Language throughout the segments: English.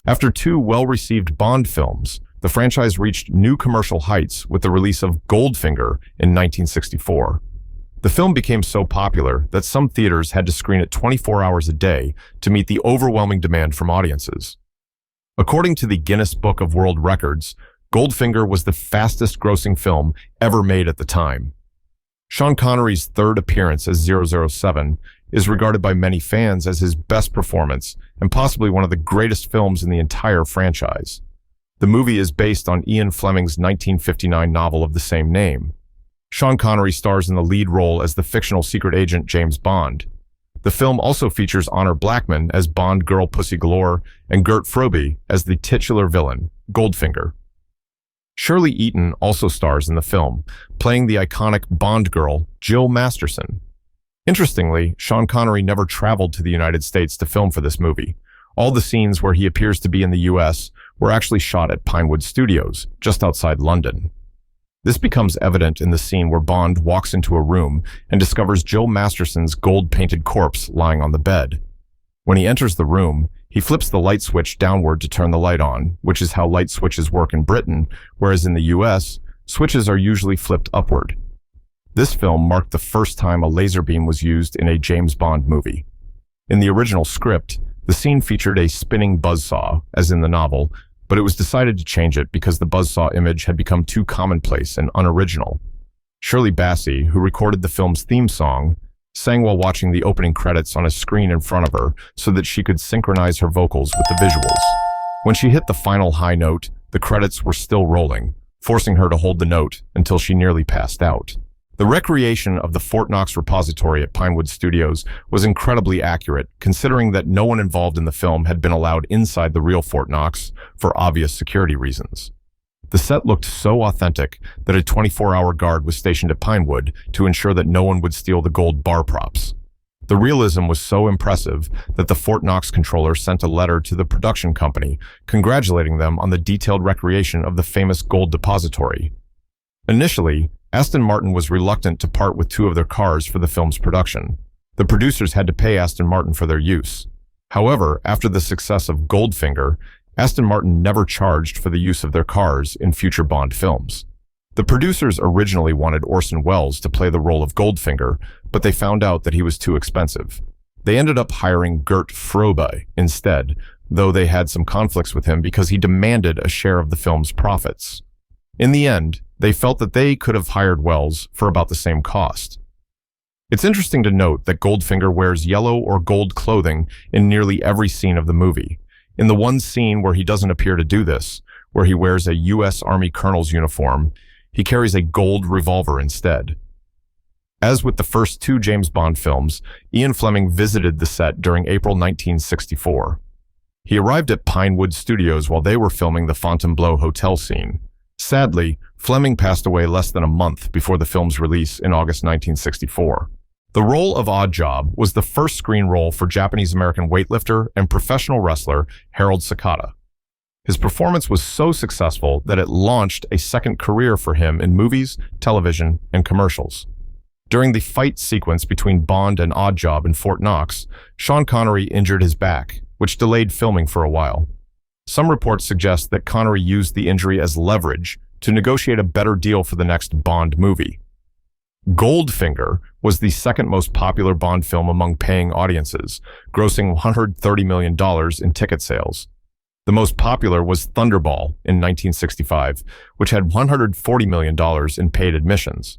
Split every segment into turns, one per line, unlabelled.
After two well-received Bond films, the franchise reached new commercial heights with the release of Goldfinger in 1964. The film became so popular that some theaters had to screen it 24 hours a day to meet the overwhelming demand from audiences. According to the Guinness Book of World Records, Goldfinger was the fastest-grossing film ever made at the time. Sean Connery's third appearance as 007 is regarded by many fans as his best performance and possibly one of the greatest films in the entire franchise. The movie is based on Ian Fleming's 1959 novel of the same name. Sean Connery stars in the lead role as the fictional secret agent James Bond. The film also features Honor Blackman as Bond girl Pussy Galore and Gert Frobe as the titular villain, Goldfinger. Shirley Eaton also stars in the film, playing the iconic Bond girl, Jill Masterson. Interestingly, Sean Connery never traveled to the United States to film for this movie. All the scenes where he appears to be in the US were actually shot at Pinewood Studios, just outside London. This becomes evident in the scene where Bond walks into a room and discovers Jill Masterson's gold-painted corpse lying on the bed. When he enters the room, he flips the light switch downward to turn the light on, which is how light switches work in Britain, whereas in the US, switches are usually flipped upward. This film marked the first time a laser beam was used in a James Bond movie. In the original script, the scene featured a spinning buzzsaw, as in the novel, but it was decided to change it because the buzzsaw image had become too commonplace and unoriginal. Shirley Bassey, who recorded the film's theme song, sang while watching the opening credits on a screen in front of her so that she could synchronize her vocals with the visuals. When she hit the final high note, the credits were still rolling, forcing her to hold the note until she nearly passed out. The recreation of the Fort Knox repository at Pinewood Studios was incredibly accurate, considering that no one involved in the film had been allowed inside the real Fort Knox for obvious security reasons. The set looked so authentic that a 24-hour guard was stationed at Pinewood to ensure that no one would steal the gold bar props. The realism was so impressive that the Fort Knox controller sent a letter to the production company congratulating them on the detailed recreation of the famous gold depository. Initially, Aston Martin was reluctant to part with two of their cars for the film's production. The producers had to pay Aston Martin for their use. However, after the success of Goldfinger, Aston Martin never charged for the use of their cars in future Bond films. The producers originally wanted Orson Welles to play the role of Goldfinger, but they found out that he was too expensive. They ended up hiring Gert Frobe instead, though they had some conflicts with him because he demanded a share of the film's profits. In the end, they felt that they could have hired Welles for about the same cost. It's interesting to note that Goldfinger wears yellow or gold clothing in nearly every scene of the movie. In the one scene where he doesn't appear to do this, where he wears a U.S. Army colonel's uniform, he carries a gold revolver instead. As with the first two James Bond films, Ian Fleming visited the set during April 1964. He arrived at Pinewood Studios while they were filming the Fontainebleau hotel scene. Sadly, Fleming passed away less than a month before the film's release in August 1964. The role of Oddjob was the first screen role for Japanese-American weightlifter and professional wrestler Harold Sakata. His performance was so successful that it launched a second career for him in movies, television, and commercials. During the fight sequence between Bond and Oddjob in Fort Knox, Sean Connery injured his back, which delayed filming for a while. Some reports suggest that Connery used the injury as leverage to negotiate a better deal for the next Bond movie. Goldfinger was the second most popular Bond film among paying audiences, grossing $130 million in ticket sales. The most popular was Thunderball in 1965, which had $140 million in paid admissions.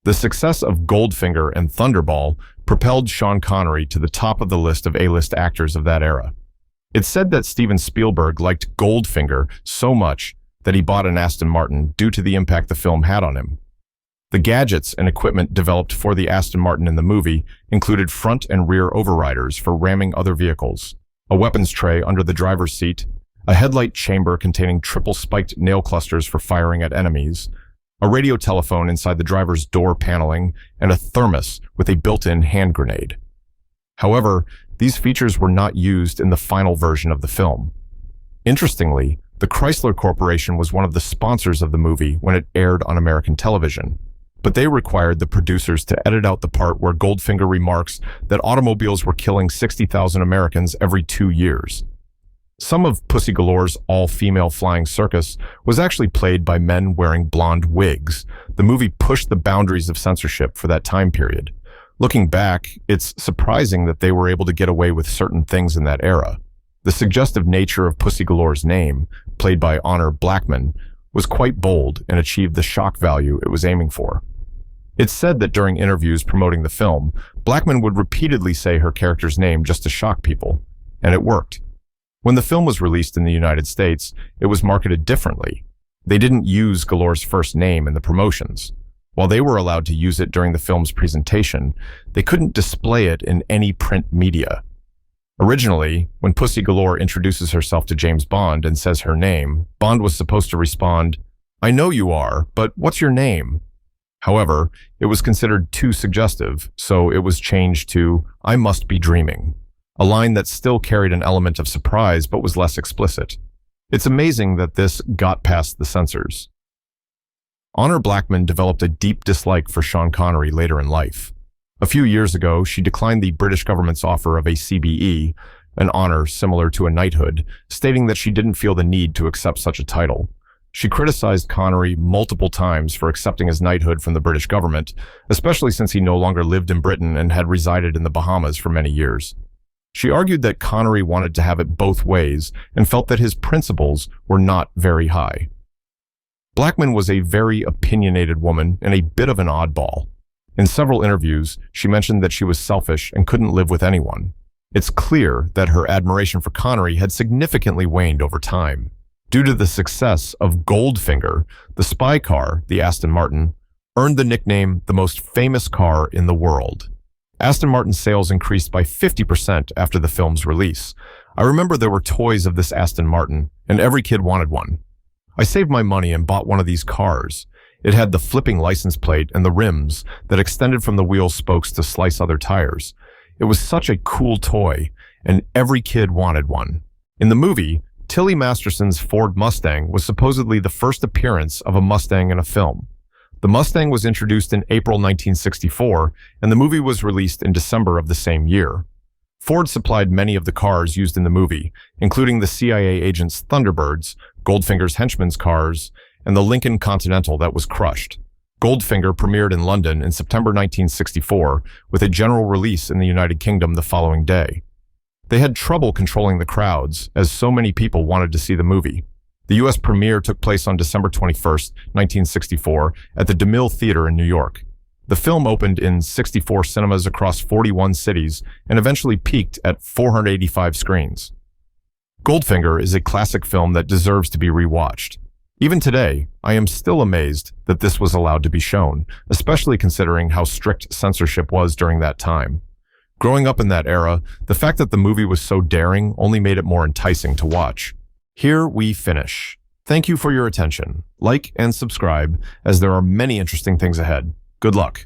The success of Goldfinger and Thunderball propelled Sean Connery to the top of the list of A-list actors of that era. It's said that Steven Spielberg liked Goldfinger so much that he bought an Aston Martin due to the impact the film had on him. The gadgets and equipment developed for the Aston Martin in the movie included front and rear overriders for ramming other vehicles, a weapons tray under the driver's seat, a headlight chamber containing triple-spiked nail clusters for firing at enemies, a radio telephone inside the driver's door paneling, and a thermos with a built-in hand grenade. However, these features were not used in the final version of the film. Interestingly, the Chrysler Corporation was one of the sponsors of the movie when it aired on American television, but they required the producers to edit out the part where Goldfinger remarks that automobiles were killing 60,000 Americans every 2 years. Some of Pussy Galore's all-female flying circus was actually played by men wearing blonde wigs. The movie pushed the boundaries of censorship for that time period. Looking back, it's surprising that they were able to get away with certain things in that era. The suggestive nature of Pussy Galore's name, played by Honor Blackman, was quite bold and achieved the shock value it was aiming for. It's said that during interviews promoting the film, Blackman would repeatedly say her character's name just to shock people, and it worked. When the film was released in the United States, it was marketed differently. They didn't use Galore's first name in the promotions. While they were allowed to use it during the film's presentation, they couldn't display it in any print media. Originally, when Pussy Galore introduces herself to James Bond and says her name, Bond was supposed to respond, "I know you are, but what's your name?" However, it was considered too suggestive, so it was changed to, "I must be dreaming," a line that still carried an element of surprise but was less explicit. It's amazing that this got past the censors. Honor Blackman developed a deep dislike for Sean Connery later in life. A few years ago, she declined the British government's offer of a CBE, an honor similar to a knighthood, stating that she didn't feel the need to accept such a title. She criticized Connery multiple times for accepting his knighthood from the British government, especially since he no longer lived in Britain and had resided in the Bahamas for many years. She argued that Connery wanted to have it both ways and felt that his principles were not very high. Blackman was a very opinionated woman and a bit of an oddball. In several interviews, she mentioned that she was selfish and couldn't live with anyone. It's clear that her admiration for Connery had significantly waned over time. Due to the success of Goldfinger, the spy car, the Aston Martin, earned the nickname the most famous car in the world. Aston Martin sales increased by 50% after the film's release. I remember there were toys of this Aston Martin, and every kid wanted one. I saved my money and bought one of these cars. It had the flipping license plate and the rims that extended from the wheel spokes to slice other tires. It was such a cool toy, and every kid wanted one. In the movie, Tilly Masterson's Ford Mustang was supposedly the first appearance of a Mustang in a film. The Mustang was introduced in April 1964, and the movie was released in December of the same year. Ford supplied many of the cars used in the movie, including the CIA agent's Thunderbirds, Goldfinger's henchman's cars, and the Lincoln Continental that was crushed. Goldfinger premiered in London in September 1964, with a general release in the United Kingdom the following day. They had trouble controlling the crowds, as so many people wanted to see the movie. The U.S. premiere took place on December 21, 1964, at the DeMille Theater in New York. The film opened in 64 cinemas across 41 cities and eventually peaked at 485 screens. Goldfinger is a classic film that deserves to be rewatched. Even today, I am still amazed that this was allowed to be shown, especially considering how strict censorship was during that time. Growing up in that era, the fact that the movie was so daring only made it more enticing to watch. Here we finish. Thank you for your attention. Like and subscribe, as there are many interesting things ahead. Good luck.